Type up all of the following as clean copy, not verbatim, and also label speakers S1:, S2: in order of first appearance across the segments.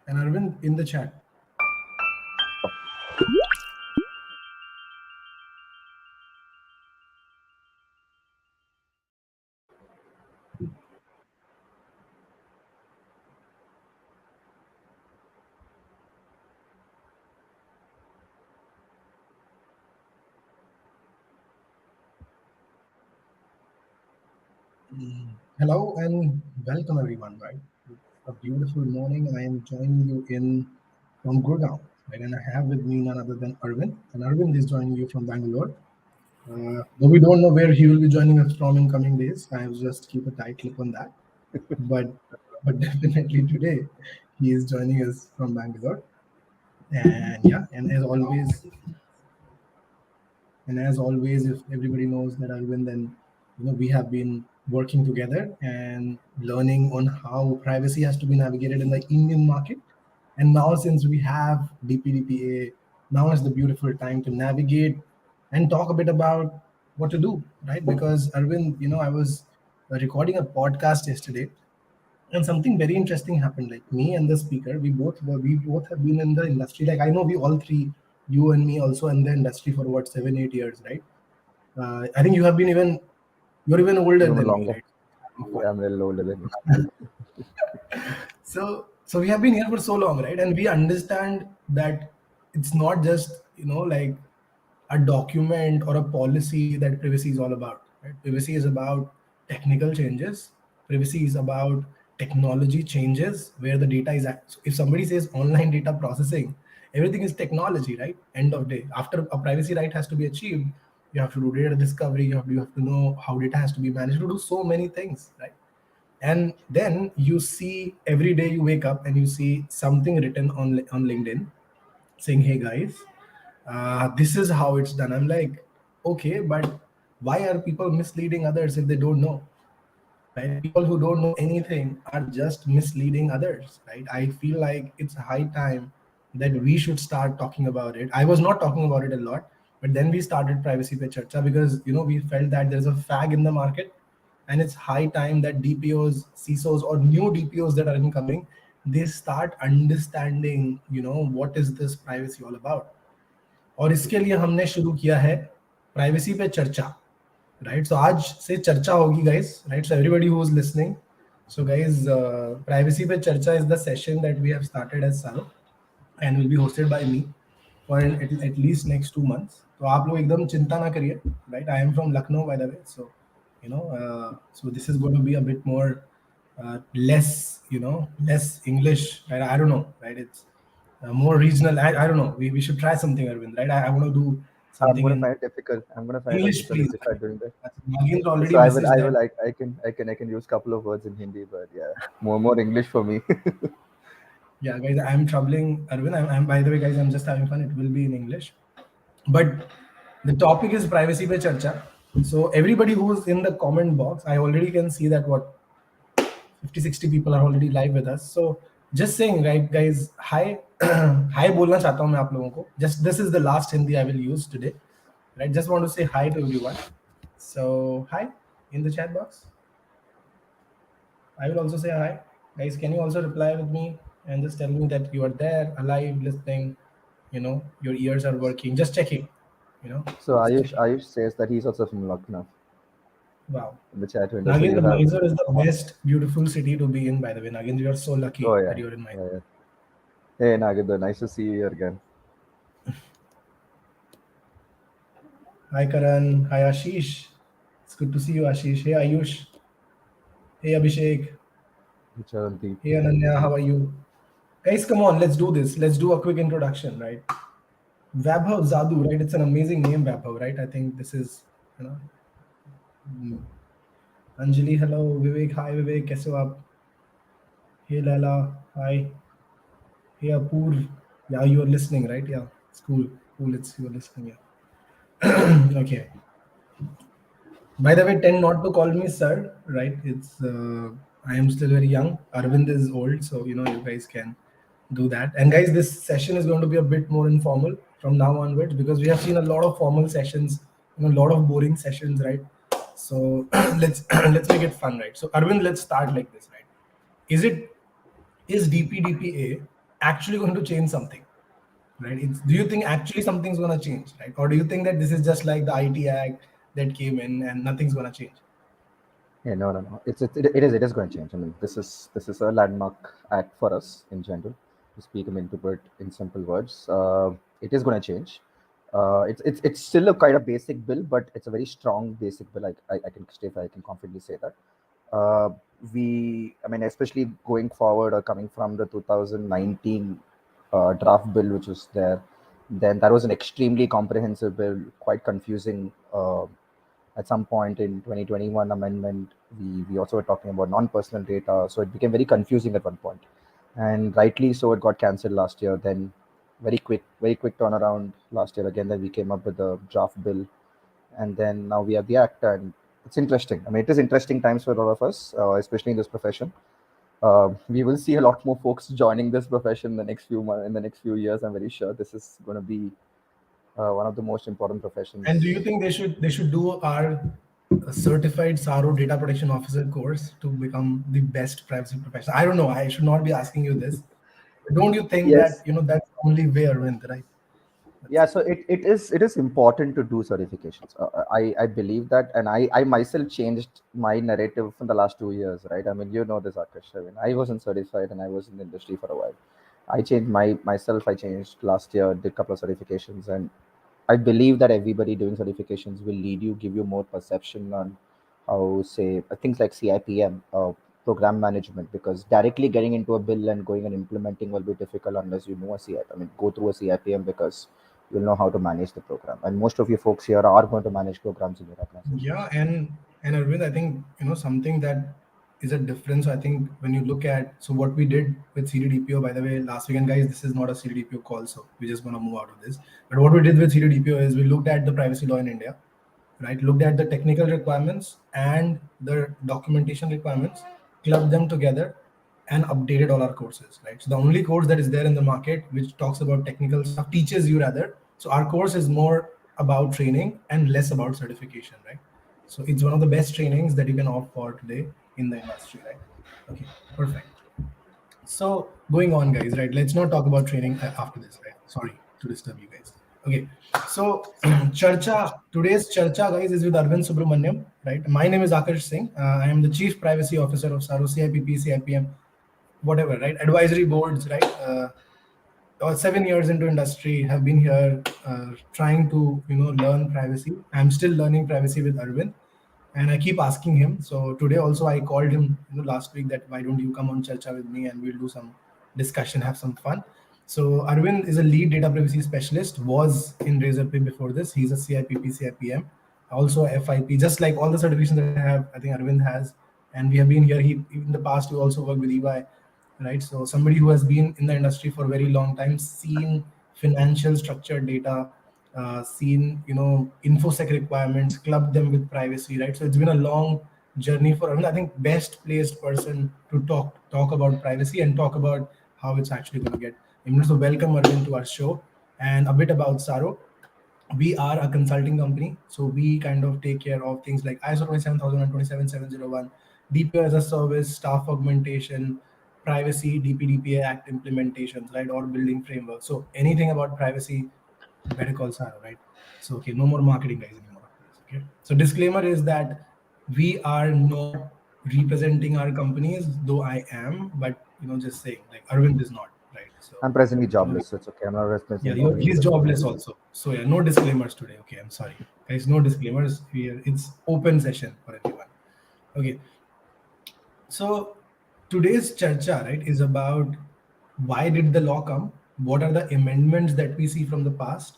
S1: And Arvind in the chat. Hello and welcome everyone, right? It's a beautiful morning. I am joining you in from Gurgaon, right? And I have with me none other than Arvind. And Arvind is joining you from Bangalore. Though we don't know where he will be joining us from in coming days, I will just keep a tight lip on that. But but definitely today he is joining us from Bangalore. And yeah, and as always, if everybody knows that Arvind, then we have been working together and learning on how privacy has to be navigated in the Indian market. And now, since we have DPDPA, now is the beautiful time to navigate and talk a bit about what to do, right? Because Arvind, I was recording a podcast yesterday, and something very interesting happened. Like me and the speaker, we both have been in the industry. Like I know we all three, you and me, also in the industry for what 7-8 years, right? I think you're even older
S2: Even
S1: than me,
S2: longer.
S1: right?
S2: Yeah, I'm a little older than you.
S1: So we have been here for so long, right? And we understand that it's not just like a document or a policy that privacy is all about, right? Privacy is about technical changes. Privacy is about technology changes where the data is so if somebody says online data processing, everything is technology, right? End of day, after a privacy right has to be achieved, you have to do data discovery, you have to know how data has to be managed, to do so many things, right? And then you see every day you wake up and you see something written on LinkedIn saying, hey guys, this is how it's done. I'm like, okay, but why are people misleading others if they don't know, right? People who don't know anything are just misleading others, right? I feel like it's high time that we should start talking about it. I was not talking about it a lot, but then we started Privacy Pe Charcha because we felt that there's a fag in the market, and it's high time that DPOs, CISOs, or new DPOs that are incoming, they start understanding what is this privacy all about. और इसके लिए हमने शुरू किया है privacy पे चर्चा, right? सो आज से चर्चा होगी guys, right? So everybody who is listening, so guys, privacy पे चर्चा is the session that we have started as Saro and will be hosted by me for at least next 2 months. तो आप लोग एकदम चिंता ना करिए, right? I am from Lucknow by the way, so this is going to be a bit more less English, right? I don't know, right? It's more regional. I don't know. We should try something, Arvind, right? I want to do
S2: I'm
S1: something
S2: gonna
S1: in
S2: find it difficult. I'm gonna find it
S1: English,
S2: difficult
S1: please.
S2: if I doing that.
S1: Nagin's already
S2: So I will,
S1: messaged
S2: I
S1: that.
S2: will, I can use couple of words in Hindi, but yeah, more English for me.
S1: Yeah, guys, I'm troubling Arvind. I'm by the way, guys, I'm just having fun. It will be in English, but the topic is privacy pe charcha. So everybody who's in the comment box, I already can see that what 50-60 people are already live with us. So just saying, right, guys, hi. Hi बोलना चाहता हूँ मैं आप लोगों को. Just this is the last Hindi I will use today, right? Just want to say hi to everyone. So hi in the chat box. I will also say hi, guys. Can you also reply with me and just tell me that you are there, alive, listening? Your ears are working. Just checking.
S2: So
S1: Just
S2: Ayush,
S1: checking.
S2: Ayush says that he's also from Lucknow
S1: Wow.
S2: in the chat window. So
S1: Nagin,
S2: you
S1: the
S2: have.
S1: Mysore is the best, beautiful city to be in. By the way, Nagin, you are so lucky
S2: Oh
S1: that
S2: yeah,
S1: you are in my.
S2: yeah, yeah. Hey Nagadha, nice to see you here again.
S1: Hi Karan. Hi Ashish. It's good to see you, Ashish. Hey Ayush. Hey Abhishek.
S2: Charandeep.
S1: Hey Ananya. How are you? Guys, come on. Let's do this. Let's do a quick introduction, right? Vaibhav Zadu, right? It's an amazing name, Vaibhav, right? I think this is, you know, Anjali, hello. Vivek, hi Vivek. कैसे हो आप? Hey Laila, hi. Hey Apurv. Yeah, you are listening, right? Yeah, it's cool. Cool, it's you are listening. Yeah. Okay. By the way, tend not to call me sir, right? It's I am still very young. Arvind is old, so you guys can do that. And guys, this session is going to be a bit more informal from now onwards because we have seen a lot of formal sessions, a lot of boring sessions, right? So let's make it fun, right? So Arvind, let's start like this, right? Is DPDPA actually going to change something, right? Do you think actually something's going to change, right? Or do you think that this is just like the IT Act that came in and nothing's going to change?
S2: Yeah, no, no, no. It is going to change. I mean, this is a landmark act for us in general. To speak, I mean, to put in simple words, it is going to change. It's still a kind of basic bill, but it's a very strong basic bill. I can stay, I can confidently say that. Uh, I mean, especially going forward or coming from the 2019 draft bill, which was there, then that was an extremely comprehensive bill, quite confusing. At some point in 2021 amendment, we also were talking about non-personal data, so it became very confusing at one point, and rightly so. It got cancelled last year. Then very quick turnaround last year again. Then we came up with the draft bill, and then now we have the act, and it's interesting. I mean, it is interesting times for all of us, especially in this profession. We will see a lot more folks joining this profession in the next few months, in the next few years. I'm very sure this is going to be one of the most important
S1: And do
S2: professions.
S1: you think they should do our certified SARO data protection officer course to become the best privacy professional? I don't know. I should not be asking you this. But don't you think that
S2: Yes.
S1: that's the only way, Arvind, right? That's
S2: Yeah,
S1: it.
S2: so it is important to do certifications. I believe that, and I myself changed my narrative in the last 2 years, right? I mean, you know this, Akash. I mean, I wasn't certified, and I was in the industry for a while. I changed myself. I changed last year, did a couple of certifications, and I believe that everybody doing certifications will lead you, give you more perception on how, say, things like CIPM, program management, because directly getting into a bill and going and implementing will be difficult unless you know a CIP. I mean, go through a CIPM because you'll know how to manage the program. And most of you folks here are going to manage programs in your
S1: Yeah,
S2: organizations.
S1: and Arvind, I think something that is a difference. I think when you look at what we did with CDDPO, by the way, last weekend, guys, this is not a CDDPO call, so we're just gonna move out of this. But what we did with CDDPO is we looked at the privacy law in India, right? Looked at the technical requirements and the documentation requirements, clubbed them together, and updated all our courses, right? So the only course that is there in the market which talks about technical stuff, teaches you rather. So our course is more about training and less about certification, right? So it's one of the best trainings that you can opt for today in the industry, right? Okay, perfect. So going on, guys, right? Let's not talk about training after this, right? Sorry to disturb you guys. Okay, so today's charcha, guys, is with Arvind Subramaniam, right? My name is Akash Singh. I am the Chief Privacy Officer of SARO, CIPP, CIPM, whatever, right? Advisory boards, right? 7 years into industry, have been here trying to learn privacy. I'm still learning privacy with Arvind, and I keep asking him. So today also I called him last week that why don't you come on Charcha with me and we'll do some discussion, have some fun. So Arvind is a lead data privacy specialist, was in Razorpay before this. He's a CIPP, CIPM, also a FIP, just like all the certifications that I have, I think Arvind has. And we have been here. He in the past we also worked with EY, right? So somebody who has been in the industry for a very long time, seen financial structured data, seen infosec requirements, clubbed them with privacy, right? So it's been a long journey for him. I think best placed person to talk about privacy and talk about how it's actually going to get. So welcome Arvind to our show, and a bit about Saro. We are a consulting company, so we kind of take care of things like ISO 27000 and 27701, DPO as a service, staff augmentation, privacy, DPDPA Act implementations, right, or building framework. So anything about privacy, better call Saro, right? So okay, no more marketing guys anymore after this. Okay. So disclaimer is that we are not representing our companies, though I am, but just saying, like Arvind is not, right? So
S2: I'm presently
S1: you know,
S2: jobless, so it's okay. I'm not
S1: yeah,
S2: representing
S1: he's
S2: anybody.
S1: jobless also. So yeah, no disclaimers today. Okay, I'm sorry, guys. No disclaimers here. It's open session for everyone. Okay, so today's charcha, right, is about why did the law come? What are the amendments that we see from the past?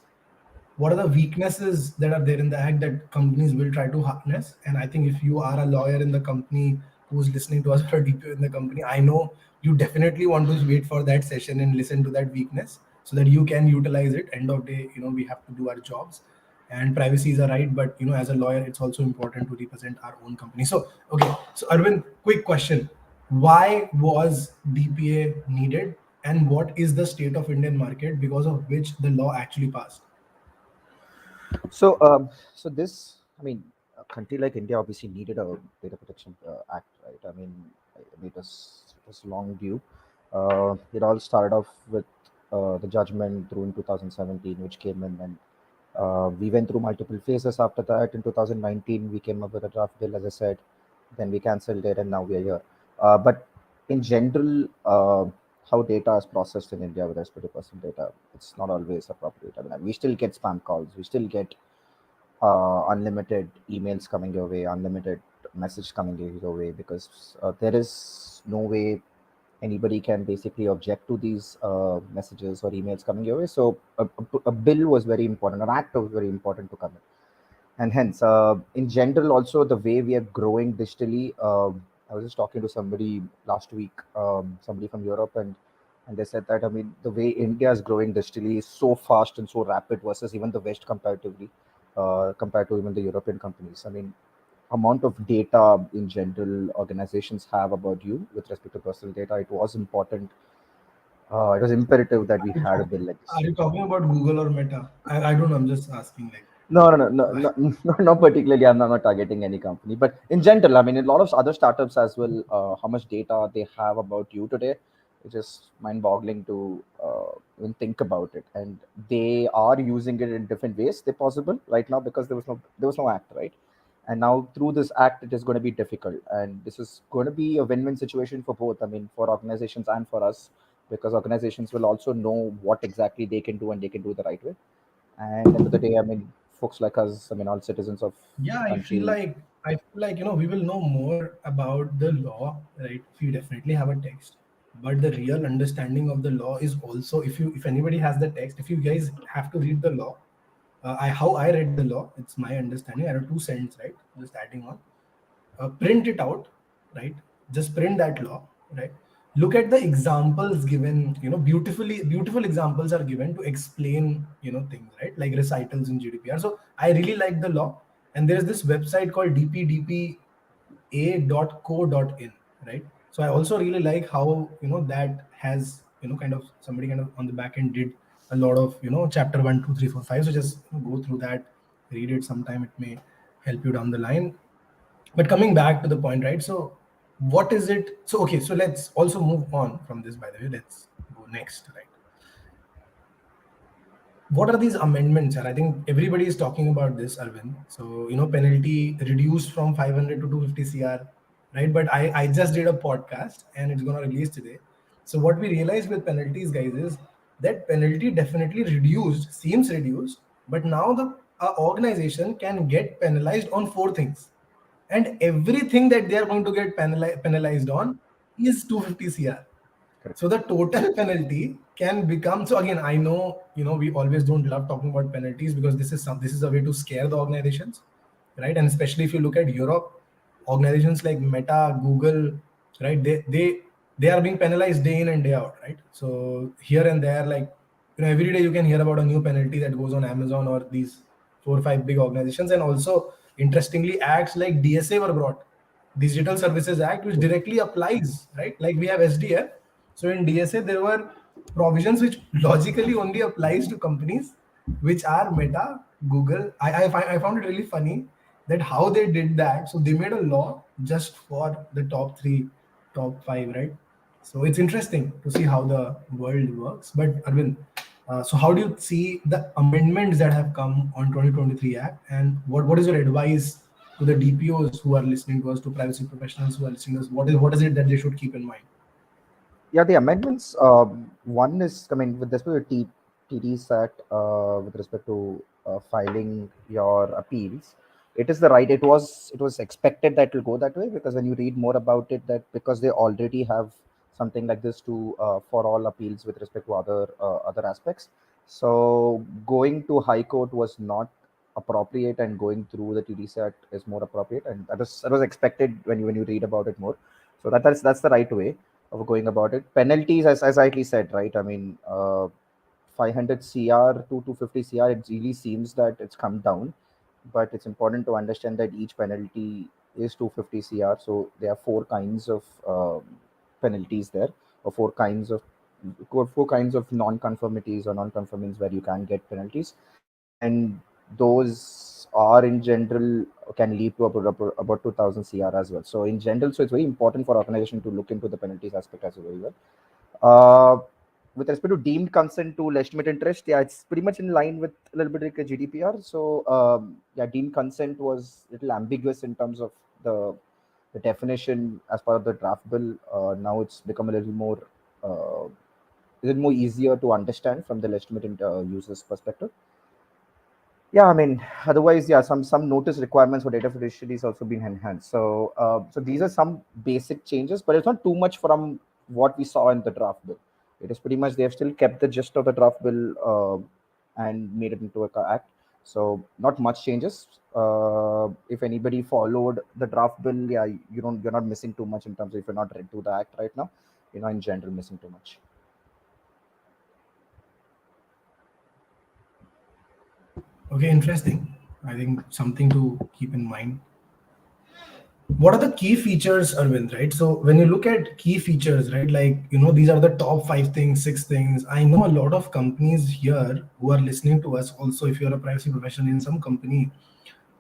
S1: What are the weaknesses that are there in the act that companies will try to harness? And I think if you are a lawyer in the company who's listening to us or a DPO in the company, I know you definitely want to wait for that session and listen to that weakness so that you can utilize it. End of day, we have to do our jobs, and privacy is a right, but as a lawyer, it's also important to represent our own company. So okay, so Arvind, quick question: why was DPA needed, and what is the state of Indian market because of which the law actually passed?
S2: So this, I mean, a country like India obviously needed a data protection act, right? I mean, it was long due. It all started off with the judgment through in 2017, which came in, and we went through multiple phases after that. In 2019, we came up with a draft bill, as I said. Then we cancelled it, and now we are here. But in general, how data is processed in India with respect to personal data, it's not always appropriate. I mean, we still get spam calls. We still get unlimited emails coming your way, unlimited message coming your way, because there is no way anybody can basically object to these messages or emails coming your way. So a bill was very important, an act was very important to come in. And hence, in general, also the way we are growing digitally. I was just talking to somebody last week, somebody from Europe, and they said that, I mean, the way India is growing digitally is so fast and so rapid versus even the West comparatively, compared to even the European companies. I mean, amount of data in general organizations have about you with respect to personal data, it was important. It was imperative that we
S1: Are you
S2: had a bill
S1: talking,
S2: like
S1: are
S2: this.
S1: you talking about Google or Meta? I don't know. I'm just asking. Like,
S2: No, no, no, no,
S1: why?
S2: not particularly. I'm not targeting any company, but in general, I mean, a lot of other startups as well. How much data they have about you today, it's just mind-boggling to even think about it. And they are using it in different ways they possible right now, because there was no act, right? And now through this act, it is going to be difficult, and this is going to be a win-win situation for both. I mean, for organizations and for us, because organizations will also know what exactly they can do, and they can do it the right way. And end of the day, I mean, folks like us, I mean, all citizens of
S1: Yeah,
S2: the country.
S1: I feel like we will know more about the law, right? If you definitely have a text, but the real understanding of the law is also, if anybody has the text, if you guys have to read the law, I how I read the law, it's my understanding. I have 2 cents, right? Just adding on. Print it out, right? Just print that law, right? Look at the examples given. Beautiful examples are given to explain things, right? Like recitals in GDPR. So I really like the law, and there's this website called DPDPA.co.in, right? So I also really like how that has kind of somebody kind of on the back end did a lot of chapter 1, 2, 3, 4, 5. So just go through that, read it sometime. It may help you down the line. But coming back to the point, right? So what is it? So okay, so let's also move on from this, by the way. Let's go next, right? What are these amendments? And I think everybody is talking about this, Arvind. So penalty reduced from 500 to 250 cr, right? But I just did a podcast and it's gonna release today. So what we realized with penalties, guys, is that penalty definitely reduced, seems reduced, but now the organization can get penalized on 4 things, and everything that they are going to get penalized on is 250 cr.
S2: Correct.
S1: So the total penalty can become. So again, I know we always don't love talking about penalties because this is a way to scare the organizations, right? And especially if you look at Europe, organizations like Meta, Google, right? They are being penalized day in and day out, right? So here and there, like every day you can hear about a new penalty that goes on Amazon or these 4 or 5 big organizations. And also interestingly, acts like DSA were brought, Digital Services Act, which directly applies, right? Like we have SDF. So in DSA, there were provisions which logically only applies to companies which are Meta, Google. I found it really funny that how they did that. So they made a law just for the top three, top five, right? So it's interesting to see how the world works. But Arvind, so how do you see the amendments that have come on 2023 Act, and what is your advice to the DPOs who are listening to us, to privacy professionals who are listening to us? What is it that they should keep in mind?
S2: Yeah, the amendments. One is, I mean, with respect to TDs Act, with respect to filing your appeals, it is the right. It was expected that it will go that way, because when you read more about it, that because they already have something like this to for all appeals with respect to other aspects. So going to High Court was not appropriate, and going through the TDC Act is more appropriate, and that was expected when you read about it more. So that's the right way of going about it. Penalties, as rightly said, right? I mean, 500 CR to 250 CR, it really seems that it's come down, but it's important to understand that each penalty is 250 CR. So there are four kinds of penalties there, or four kinds of non-conformities or non-conformings where you can get penalties, and those are in general can lead to about 2000 CR as well. So in general, so it's very important for organization to look into the penalties aspect as well. Uh, with respect to deemed consent to legitimate interest, yeah, it's pretty much in line with a little bit like a GDPR. So yeah, deemed consent was a little ambiguous in terms of the the definition as part of the draft bill. Now it's become a uh, little more easier to understand from the legitimate users perspective. Yeah, I mean, otherwise, yeah, some notice requirements for data fiduciary is also been enhanced. So, so these are some basic changes, but it's not too much from what we saw in the draft bill. It is pretty much they have still kept the gist of the draft bill and made it into a act. So, not much changes. If anybody followed the draft bill, yeah, you're not missing too much in terms of if you're not read to the act right now, you're not in general missing too much.
S1: Okay, interesting. I think something to keep in mind. What are the key features, Arvind, right? So when you look at key features, right, like, these are the top 5 things, 6 things. I know a lot of companies here who are listening to us also, if you're a privacy professional in some company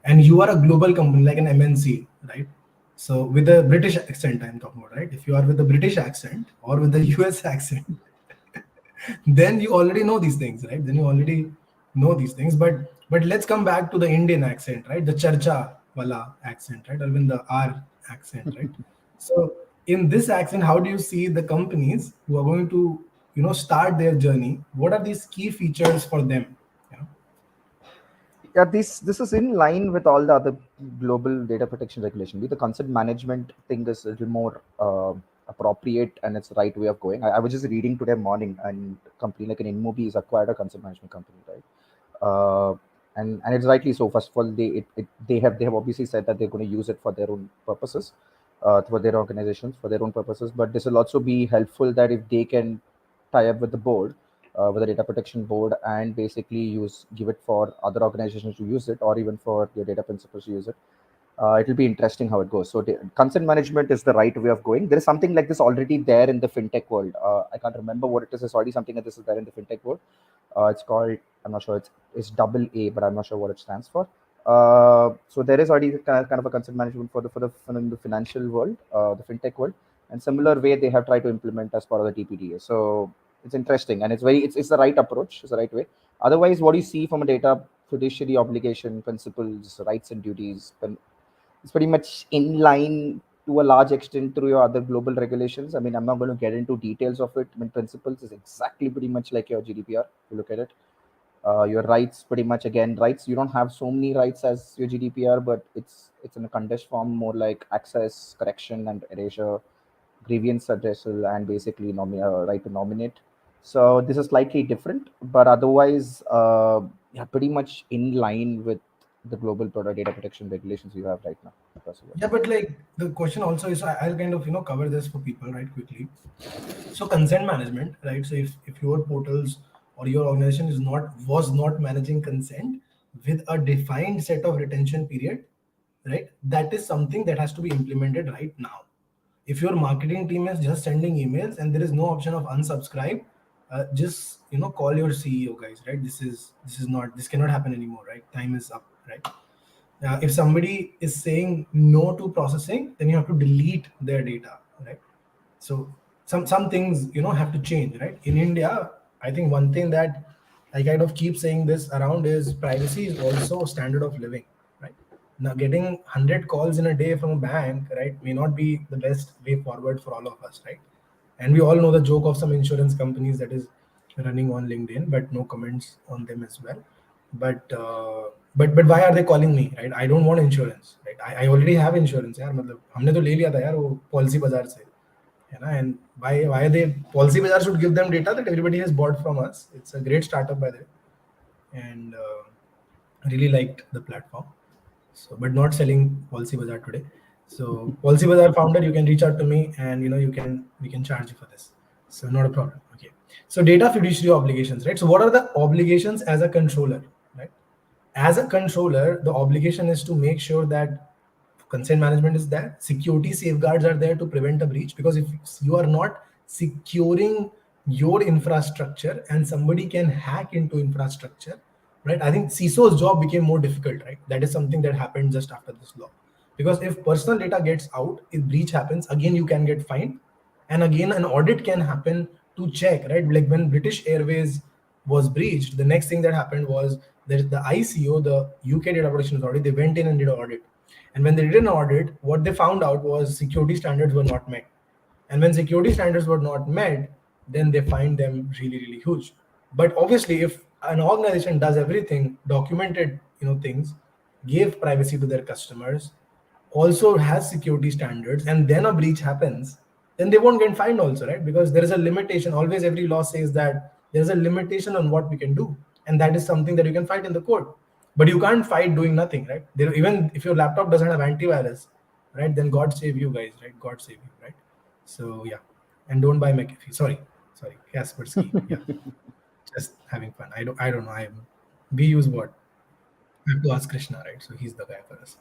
S1: and you are a global company like an MNC, right? So with a British accent, I'm talking about, right? If you are with a British accent or with the US accent, then you already know these things, right? Then you already know these things. But let's come back to the Indian accent, right? The charcha wala accent, right? Or even the R accent, right? So in this accent, how do you see the companies who are going to, start their journey? What are these key features for them? You know?
S2: Yeah, this is in line with all the other global data protection regulation. The consent management thing is a little more appropriate and it's the right way of going. I was just reading today morning, and a company like an InMobi is acquired a consent management company, right? And it's rightly so. First of all, they have obviously said that they're going to use it for their own purposes, for their organizations, for their own purposes. But this will also be helpful that if they can tie up with the board, with the data protection board, and basically give it for other organizations to use it, or even for your data principals to use it. It will be interesting how it goes. So consent management is the right way of going. There is something like this already there in the fintech world. I can't remember what it is. It's already something like this is there in the fintech world. It's called, I'm not sure, it's double A, but I'm not sure what it stands for. So there is already kind of a consent management in the financial world, the fintech world, and similar way they have tried to implement as part of the DPDA. So it's interesting, and it's the right approach. It's the right way. Otherwise, what you see from a data fiduciary obligation, principles, rights and duties, it's pretty much in line to a large extent through your other global regulations. I mean, I'm not going to get into details of it. I mean, principles is exactly pretty much like your GDPR. If you look at it, your rights pretty much again rights. You don't have so many rights as your GDPR, but it's in a condensed form, more like access, correction, and erasure, grievance addressal, and basically right to nominate. So this is slightly different, but otherwise, yeah, pretty much in line with the global product data protection regulations you have right now across the world.
S1: Yeah, but like the question also is, I'll kind of, cover this for people right quickly. So consent management, right? So if your portals or your organization was not managing consent with a defined set of retention period, right? That is something that has to be implemented right now. If your marketing team is just sending emails and there is no option of unsubscribe, just call your CEO, guys, right? This cannot happen anymore, right? Time is up, right? If somebody is saying no to processing, then you have to delete their data, right? So some things have to change, right? In India, I think one thing that I kind of keep saying this around is privacy is also a standard of living, right? Now getting 100 calls in a day from a bank, right, may not be the best way forward for all of us, right? And we all know the joke of some insurance companies that is running on LinkedIn, but no comments on them as well. But why are they calling me, right? I don't want insurance, right? I already have insurance, यार मतलब हमने तो ले लिया था यार वो policy बाजार से, है ना? And why they policy bazaar should give them data that everybody has bought from us. It's a great startup by the way, and really liked the platform. So, but not selling Policy Bazaar today. So, Policy Bazaar founder, you can reach out to me, and we can charge you for this. So, not a problem. Okay. So, data fiduciary obligations, right? So, what are the obligations as a controller, right? As a controller, the obligation is to make sure that consent management is there, security safeguards are there to prevent a breach, because if you are not securing your infrastructure and somebody can hack into infrastructure, right? I think CISO's job became more difficult, right? That is something that happened just after this law, because if personal data gets out, if breach happens, again you can get fined, and again an audit can happen to check, right? Like when British Airways was breached, the next thing that happened was that the ICO, the UK Data Protection Authority, they went in and did an audit. And when they did an audit, what they found out was security standards were not met. And when security standards were not met, then they find them really, really huge. But obviously, if an organization does everything, documented, things, gave privacy to their customers, also has security standards, and then a breach happens, then they won't get fined also, right? Because there is a limitation. Always every law says that there's a limitation on what we can do. And that is something that you can fight in the court. But you can't fight doing nothing, right? Even if your laptop doesn't have antivirus, right, then God save you guys, right? God save you, right? So yeah, and don't buy McAfee. Sorry, Kaspersky. Yeah, just having fun. I don't know. We use what? We have to ask Krishna, right? So he's the guy for us.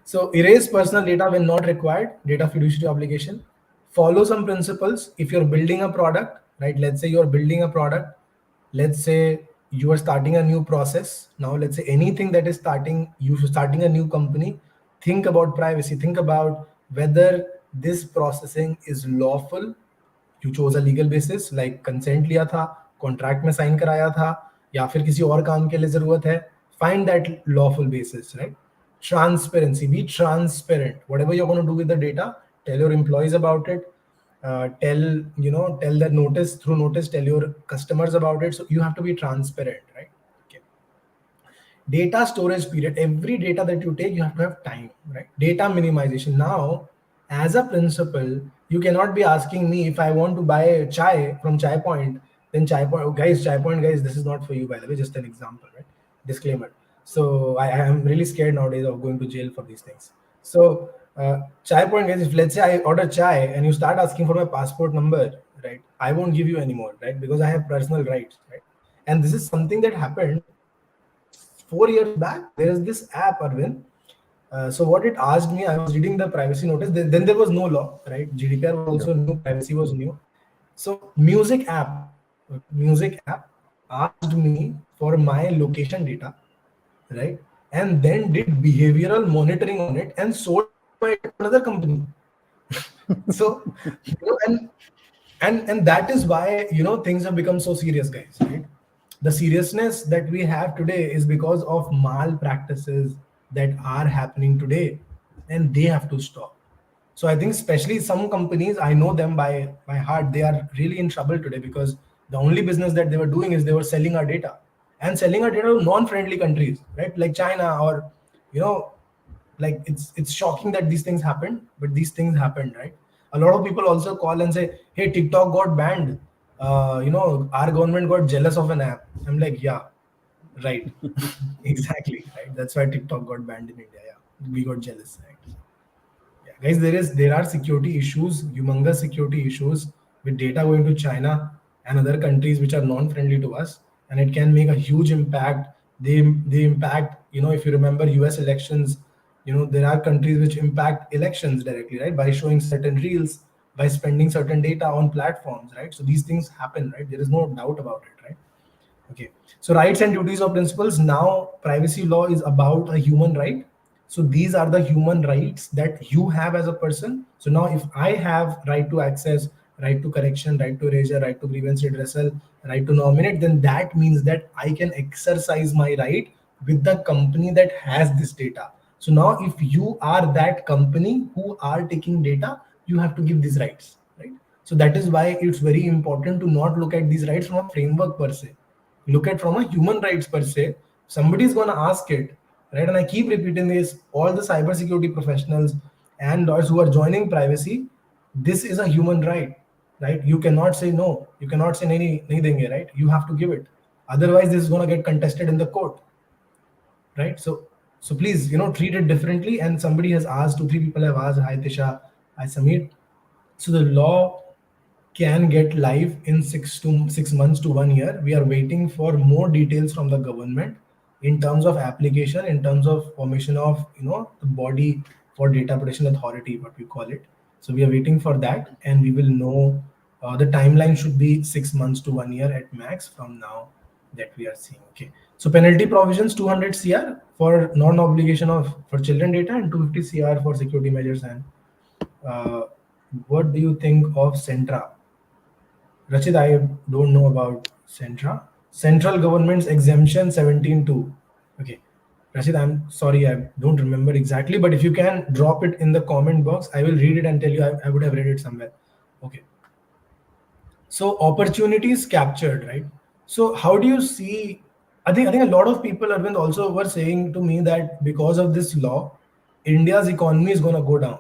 S1: So erase personal data when not required. Data fiduciary obligation. Follow some principles. If you're building a product, right? Let's say you're building a product. Let's say you are starting a new process. Now, let's say anything that is starting a new company. Think about privacy. Think about whether this processing is lawful. You chose a legal basis, like consent लिया था, contract में sign कराया था, या फिर किसी और काम के लिए जरूरत है. Find that lawful basis, right? Transparency. Be transparent. Whatever you're going to do with the data, tell your employees about it. Tell the notice through notice. Tell your customers about it. So you have to be transparent, right? Okay. Data storage period. Every data that you take, you have to have time, right? Data minimization. Now, as a principal, you cannot be asking me if I want to buy chai from Chai Point, then Chai Point, Chai Point guys, this is not for you, by the way, just an example, right? Disclaimer. So I am really scared nowadays of going to jail for these things. So Chai Point guys, if let's say I order chai and you start asking for my passport number, right, I won't give you anymore, right? Because I have personal rights, right? And this is something that happened 4 years back. There is this app, Arvind. So what it asked me, I was reading the privacy notice. Then there was no law, right? GDPR was also new, privacy was new. So music app asked me for my location data, right? And then did behavioral monitoring on it and sold my data to another company. So, and that is why things have become so serious, guys, right? The seriousness that we have today is because of malpractices that are happening today, and they have to stop. So I think especially some companies, I know them by heart, they are really in trouble today because the only business that they were doing is they were selling our data, and selling our data to non-friendly countries, right? Like China, or you know like it's shocking that these things happen, but these things happen, right? A lot of people also call and say, hey, TikTok got banned, our government got jealous of an app. I'm like, yeah, right. Exactly, right. That's why TikTok got banned in India. Yeah, we got jealous, right? Yeah, guys, there are security issues, humongous security issues with data going to China and other countries which are non-friendly to us, and it can make a huge impact. They impact, if you remember US elections, there are countries which impact elections directly, right, by showing certain reels, by spending certain data on platforms, right? So these things happen, right? There is no doubt about it, right? Okay. So rights and duties of principles. Now, privacy law is about a human right. So these are the human rights that you have as a person. So now, if I have right to access, right to correction, right to erasure, right to grievance redressal, right to nominate, then that means that I can exercise my right with the company that has this data. So now, if you are that company who are taking data, you have to give these rights, right? So that is why it's very important to not look at these rights from a framework per se, look at from a human rights per se. Somebody is going to ask it, right? And I keep repeating this, all the cybersecurity professionals and lawyers who are joining privacy, this is a human right, right? You cannot say no, you cannot say nahi denge, right? You have to give it, otherwise this is going to get contested in the court, right? So please, treat it differently. And somebody has asked, two three people have asked, hi Tisha, hi Samir. So the law can get live in 6 months to 1 year. We are waiting for more details from the government in terms of application, in terms of formation of the body for data protection authority, what we call it. So we are waiting for that, and we will know. The timeline should be 6 months to 1 year at max from now that we are seeing. Okay. So penalty provisions 200 CR for non-obligation of for children data, and 250 CR for security measures. And uh, what do you think of Centra? Rachit, I don't know about Centra. Central Government's Exemption 17.2. Okay. Rachid, I'm sorry, I don't remember exactly, but if you can drop it in the comment box, I will read it and tell you I would have read it somewhere. Okay. So opportunities captured, right? So how do you see? I think a lot of people, Arvind, also were saying to me that because of this law, India's economy is going to go down,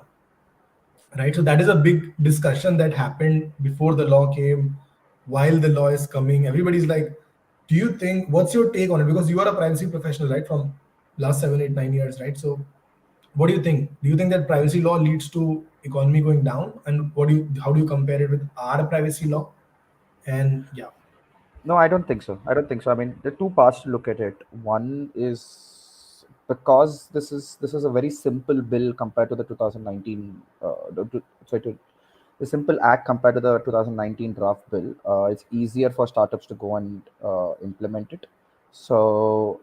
S1: right? So that is a big discussion that happened before the law came, while the law is coming. Everybody's like, do you think? What's your take on it? Because you are a privacy professional, right? From last 7, 8, 9 years, right? So what do you think? Do you think that privacy law leads to economy going down? And how do you compare it with our privacy law? And yeah.
S2: No, I don't think so. I don't think so. I mean, the two parts to look at it. One is because this is a very simple bill compared to the 2019 sorry, the simple act compared to the 2019 draft bill. It's easier for startups to go and implement it. So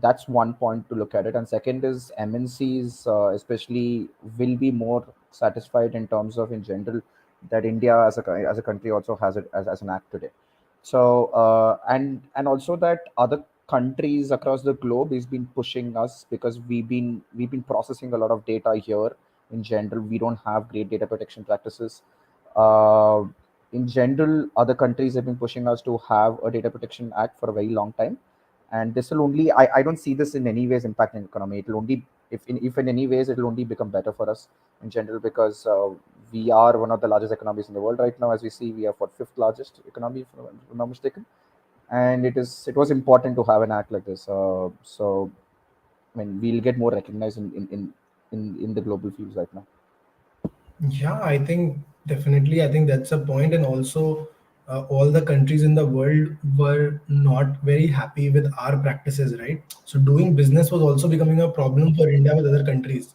S2: that's one point to look at it. And second is MNCs, especially, will be more satisfied in terms of in general that India as a country also has it as an act today. So and also that other countries across the globe has been pushing us because we've been processing a lot of data here. In general, we don't have great data protection practices. uh, in general, other countries have been pushing us to have a data protection act for a very long time, and this will only, I don't see this in any ways impacting economy. It will only, if in any ways, it will only become better for us in general, because we are one of the largest economies in the world right now. As we see, we are what, fifth largest economy, if I'm not mistaken. And it was important to have an act like this. So I mean, we'll get more recognized in the global fields right now.
S1: Yeah, I think definitely. I think that's a point, and also all the countries in the world were not very happy with our practices, right? So doing business was also becoming a problem for India with other countries,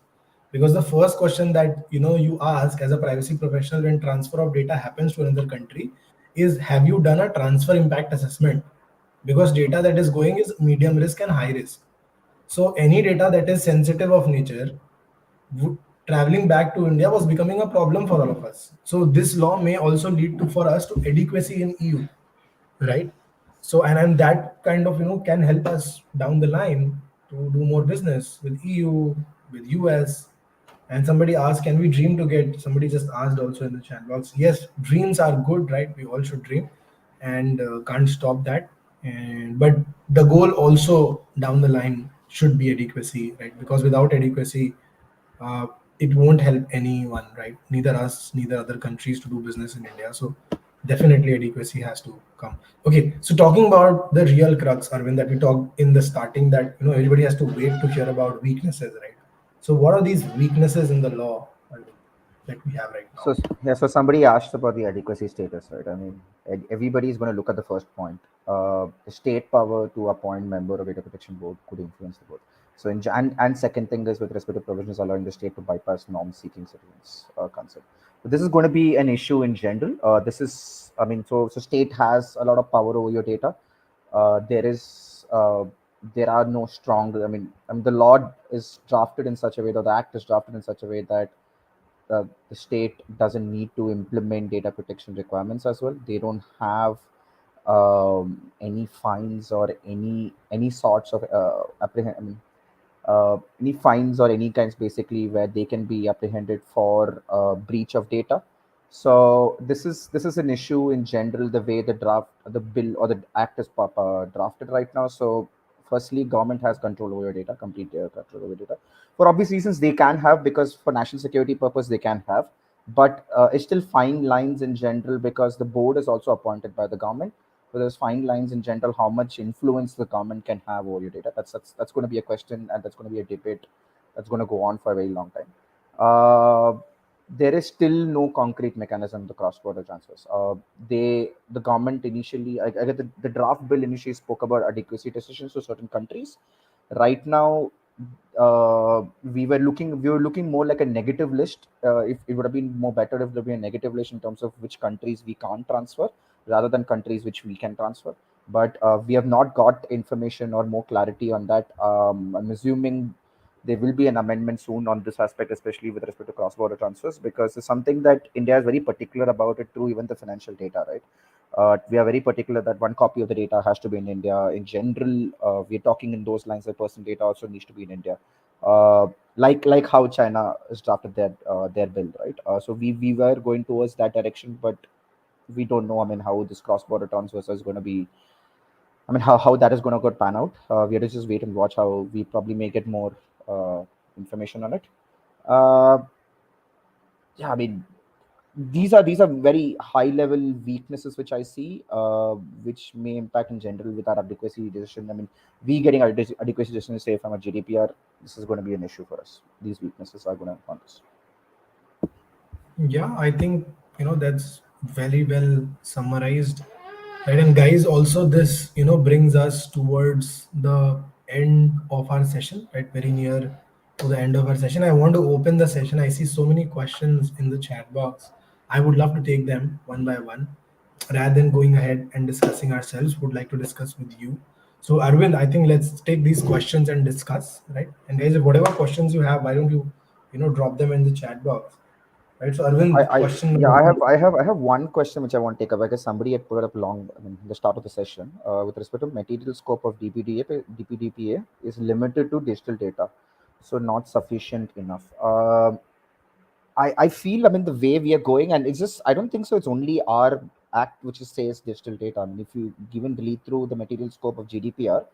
S1: because the first question that you ask as a privacy professional when transfer of data happens to another country is, have you done a transfer impact assessment? Because data that is going is medium risk and high risk. So any data that is sensitive of nature, traveling back to India was becoming a problem for all of us. So this law may also lead to for us to adequacy in EU, right? So and that kind of can help us down the line to do more business with EU, with US. And somebody asked, can we dream to get? Somebody just asked also in the chat box. Yes, dreams are good, right? We all should dream, and can't stop that. And but the goal also down the line should be adequacy, right? Because without adequacy, uh, it won't help anyone, right? Neither us, neither other countries to do business in India. So definitely adequacy has to come. Okay, so talking about the real crux, Arvind, that we talked in the starting, that everybody has to wait to hear about weaknesses, right? So what are these weaknesses in the law, Arvind, that we have right now?
S2: So yeah, so somebody asked about the adequacy status, right? I mean, everybody is going to look at the first point. The state power to appoint member of data protection board could influence the board. So and second thing is with respect to provisions allowing the state to bypass norm-seeking citizens concept. So this is going to be an issue in general. This is, I mean, so state has a lot of power over your data. There is there are no strong. I mean, the law is drafted in such a way, or the act is drafted in such a way that the state doesn't need to implement data protection requirements as well. They don't have any fines or any sorts of any fines or any kinds, basically, where they can be apprehended for breach of data. So this is an issue in general, the way the bill or the act is drafted right now. So firstly, government has control over your data, complete control over data. For obvious reasons, they can have, because for national security purpose they can have, but it's still fine lines in general, because the board is also appointed by the government. So there's fine lines in general how much influence the government can have over your data. That's going to be a question, and that's going to be a debate that's going to go on for a very long time. Uh, there is still no concrete mechanism to cross-border transfers. The government initially, I get the draft bill initially spoke about adequacy decisions to certain countries. Right now, we were looking more like a negative list. If it would have been more better if there be a negative list in terms of which countries we can't transfer, rather than countries which we can transfer. But we have not got information or more clarity on that. I'm assuming there will be an amendment soon on this aspect, especially with respect to cross-border transfers, because it's something that India is very particular about it through even the financial data, right? We are very particular that one copy of the data has to be in India. In general, we're talking in those lines that personal data also needs to be in India. Uh, like how China has drafted their bill, right? So we were going towards that direction, but we don't know. I mean, how this cross-border transfers is going to be. I mean, how that is going to go pan out. We have to just wait and watch how we probably may get more uh, information on it. Uh, yeah, I mean, these are very high level weaknesses which I see, which may impact in general with our adequacy decision. I mean, we getting our adequacy decision, say from a GDPR, this is going to be an issue for us. These weaknesses are going to haunt us.
S1: Yeah, I think that's very well summarized. Right, and guys, also this brings us towards the end of our session, right? Very near to the end of our session. I want to open the session. I see so many questions in the chat box. I would love to take them one by one, rather than going ahead and discussing ourselves. Would like to discuss with you. So Arvind, I think let's take these questions and discuss, right? And guys, whatever questions you have, why don't you drop them in the chat box, right? So Arvind,
S2: I
S1: question
S2: yeah,
S1: number one.
S2: I have one question which I want to take up because somebody had put it up long, I mean, the start of the session, with respect to material scope of DPDPA is limited to digital data, so not sufficient enough. I feel, I mean, the way we are going, and it's just, I don't think so. It's only our act which says digital data. I mean, if you given delete through the material scope of GDPR,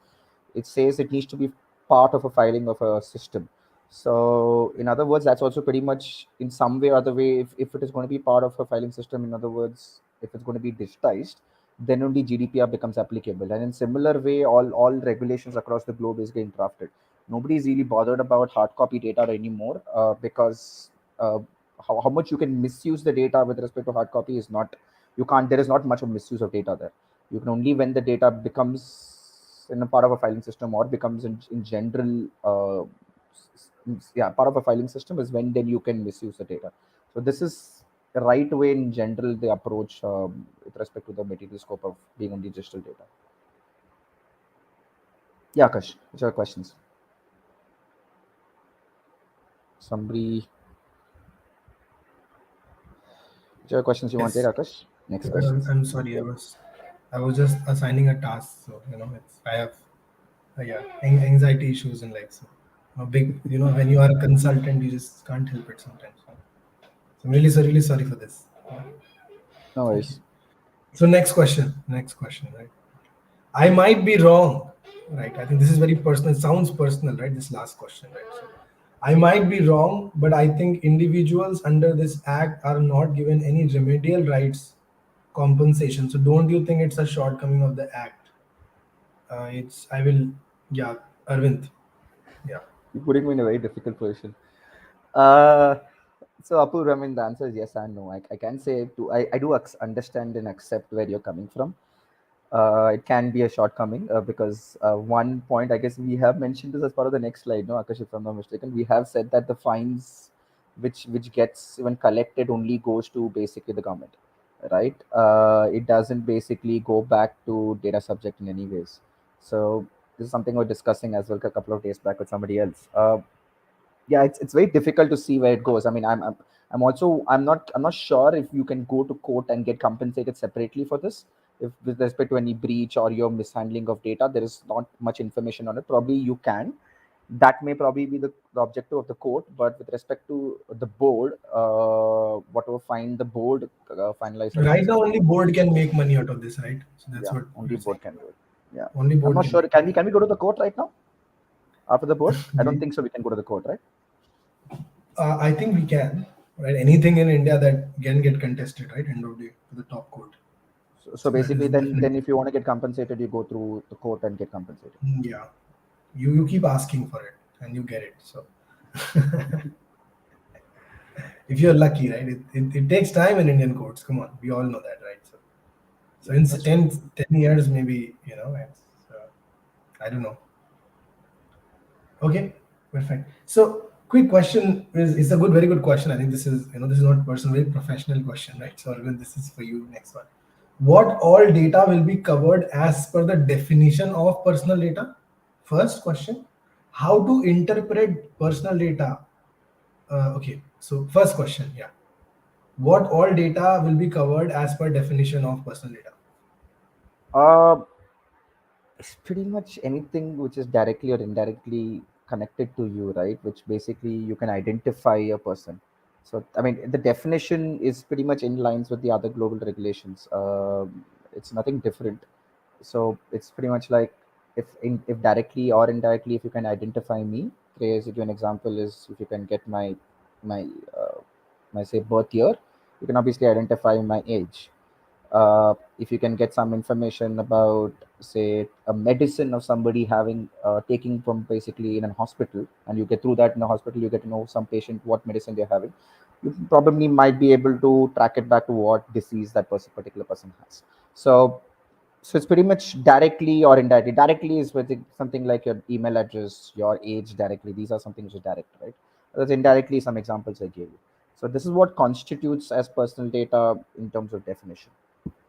S2: it says it needs to be part of a filing of a system. So, in other words, that's also pretty much in some way or other way, if it is going to be part of a filing system, in other words, if it's going to be digitized, then only GDPR becomes applicable. And in similar way, all regulations across the globe is getting drafted. Nobody is really bothered about hard copy data anymore, because uh, how much you can misuse the data with respect to hard copy is not, you can't, there is not much of misuse of data there. You can only when the data becomes in a part of a filing system or becomes in general, yeah, part of a filing system is when then you can misuse the data. So this is the right way in general, the approach, with respect to the material scope of being on the digital data. Yeah, Akash, which are questions? Somebody, which are questions you want to
S1: Yes.
S2: take, Akash? Next questions.
S1: I'm sorry, I was just assigning a task, so it's I have yeah, anxiety issues and like so. A big, when you are a consultant, you just can't help it sometimes. So I'm really sorry for this.
S2: No
S1: Okay.
S2: worries.
S1: So next question, right? I might be wrong, right? I think this is very personal. It sounds personal, right? This last question, right? So I might be wrong, but I think individuals under this act are not given any remedial rights compensation. So don't you think it's a shortcoming of the act? It's I will yeah, Arvind. Yeah.
S2: You're putting me in a very difficult position. Uh, so Apur, I mean, the answer is yes and no. I can say to I do understand and accept where you're coming from. It can be a shortcoming, because one point I guess we have mentioned this as part of the next slide. No, Akash, if I'm not mistaken, we have said that the fines which gets even collected only goes to basically the government, right? It doesn't basically go back to data subject in any ways. So this is something we're discussing as well a couple of days back with somebody else. Yeah, it's very difficult to see where it goes. I mean, I'm also, I'm not sure if you can go to court and get compensated separately for this, if with respect to any breach or your mishandling of data. There is not much information on it. Probably you can, that may probably be the objective of the court. But with respect to the board, whatever fine the board finalize or
S1: Right
S2: fix,
S1: now, only board can make money out of this, right? So that's
S2: yeah,
S1: what
S2: only
S1: you're saying.
S2: board can do it. Yeah,
S1: Only
S2: I'm
S1: board
S2: not
S1: can
S2: sure,
S1: make
S2: can we go to the court right now after the board? I don't
S1: money.
S2: think so we can go to the court, right?
S1: I think we can, right? Anything in India that can get contested, right? End of the day to the top court.
S2: So
S1: So that
S2: basically,
S1: is
S2: then
S1: definitely,
S2: if you want to get compensated, you go through the court and get compensated.
S1: yeah. You keep asking for it and you get it. So if you're lucky, right? It takes time in Indian courts. Come on, we all know that, right? So
S2: Yeah,
S1: in
S2: that's true.
S1: 10 years, maybe it's, I don't know. Okay, perfect. So quick question is a very good question. I think this is this is not personal, very professional question, right? So Arvind, this is for you. Next one. What all data will be covered as per the definition of personal data? First question. How to interpret personal data? Okay, so first question, yeah. What all data will be covered as per definition of personal data?
S2: Uh, it's pretty much anything which is directly or indirectly connected to you, right? Which basically you can identify a person. So, I mean, the definition is pretty much in lines with the other global regulations. It's nothing different. So it's pretty much like if directly or indirectly, if you can identify me, crazy to an example is if you can get my uh, my say birth year, you can obviously identify my age. If you can get some information about say a medicine of somebody having taking from basically in a hospital, and you get through that in the hospital, you get to know some patient what medicine they're having, you probably might be able to track it back to what disease that particular person has. So it's pretty much directly or indirectly. Directly is with something like your email address, your age directly. These are something which is direct, right? That's indirectly some examples I gave you. So this is what constitutes as personal data in terms of definition.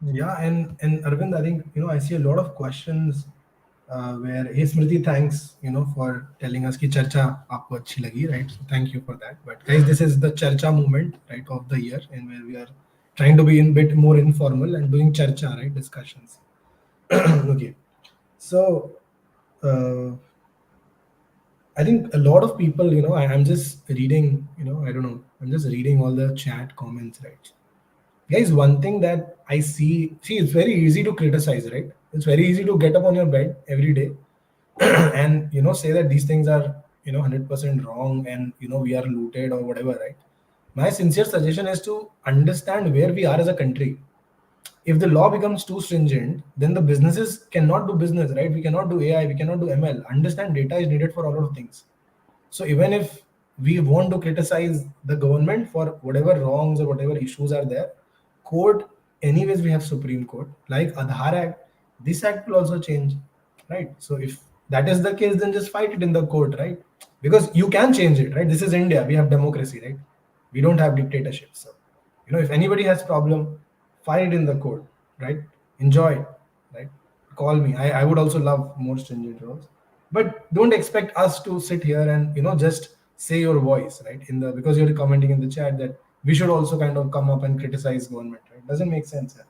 S1: Yeah, and Arvind, I think I see a lot of questions where hey Smriti, thanks for telling us ki charcha aapko achhi lagi, right? So thank you for that. But guys, this is the charcha moment, right, of the year, and where we are trying to be in bit more informal and doing charcha, right, discussions. Okay, so uh, I think a lot of people, I'm just reading, I don't know, I'm just reading all the chat comments, right? Guys, one thing that I see, it's very easy to criticize, right? It's very easy to get up on your bed every day and say that these things are 100% wrong, and we are looted or whatever, right? My sincere suggestion is to understand where we are as a country. If the law becomes too stringent, then the businesses cannot do business, right? We cannot do AI, we cannot do ML. Understand data is needed for a lot of things. So even if we want to criticize the government for whatever wrongs or whatever issues are there, court, anyways, we have Supreme Court, like Aadhaar Act, this act will also change, right? So if that is the case, then just fight it in the court, right? Because you can change it, right? This is India, we have democracy, right? We don't have dictatorship. So if anybody has problem, fight it in the court, right? Enjoy it, right? Call me. I would also love more stringent rules, but don't expect us to sit here and just say your voice, right, in the because you're commenting in the chat that we should also kind of come up and criticize government, right? Doesn't make sense. Yeah.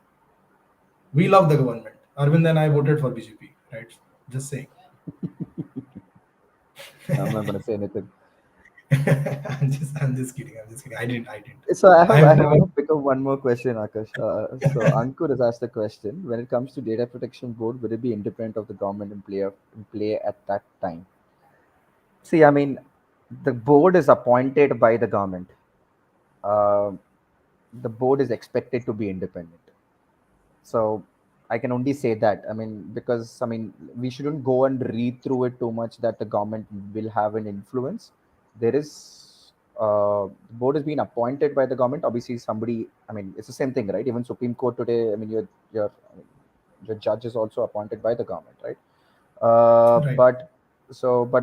S1: We love the government. Arvind and I voted for BJP, right? Just saying.
S2: I'm not going to say anything.
S1: I'm just kidding. I didn't.
S2: So I have
S1: I've
S2: I
S1: never.
S2: want to pick up one more question, Akash. So Ankur has asked the question: when it comes to data protection board, will it be independent of the government in play at that time? See, I mean, the board is appointed by the government. Uh, the board is expected to be independent. So I can only say that. I mean, because I mean, we shouldn't go and read through it too much that the government will have an influence. There is the board is being appointed by the government. Obviously, somebody. I mean, it's the same thing, right? Even Supreme Court today. I mean, I mean, your judge is also appointed by the government, right?
S1: Right.
S2: But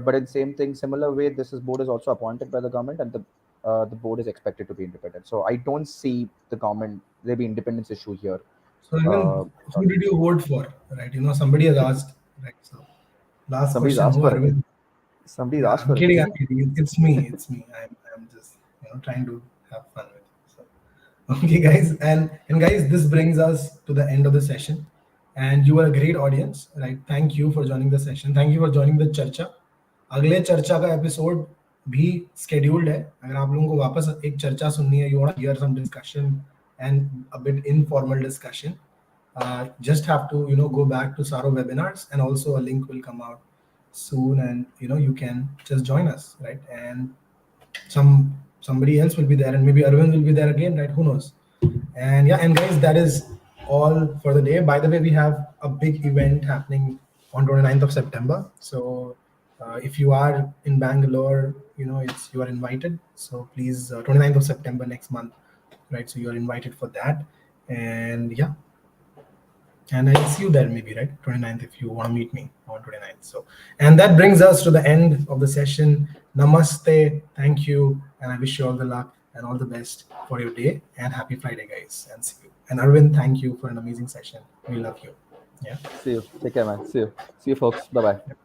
S2: but in same thing, similar way, this is board is also appointed by the government, and the board is expected to be independent. So I don't see the government there be independence issue here.
S1: So Arvind,
S2: At
S1: who
S2: all.
S1: did you vote for? Right. Somebody has asked. Right. So last
S2: Somebody's
S1: question.
S2: asked
S1: Who
S2: for it.
S1: Arvind?
S2: Somebody's
S1: Yeah,
S2: asked
S1: I'm
S2: for it,
S1: kidding.
S2: isn't
S1: I'm
S2: it?
S1: kidding. It's me. It's me. I'm just trying to have fun with it. So okay, guys, and guys, this brings us to the end of the session. And you were a great audience, right? Thank you for joining the session. Thank you for joining the चर्चा. अगले चर्चा का episode भी scheduled है. अगर आप लोगों को वापस एक चर्चा सुननी है, you want to hear some discussion and a bit informal discussion, just have to go back to Saro webinars, and also a link will come out soon, and you can just join us, right? And somebody else will be there, and maybe Arvind will be there again, right? Who knows? And yeah, and guys, that is all for the day. By the way, we have a big event happening on 29th of September. So if you are in Bangalore, you are invited. So please, 29th of September next month, right? So you are invited for that. And yeah, and I'll see you there maybe, right? 29th, if you want to meet me on 29th. So, and that brings us to the end of the session. Namaste, thank you, and I wish you all the luck and all the best for your day. And happy Friday, guys, and see you. And Arvind, thank you for an amazing session. We love you. Yeah.
S2: See you. Take care, man. See you. See you, folks. Bye bye.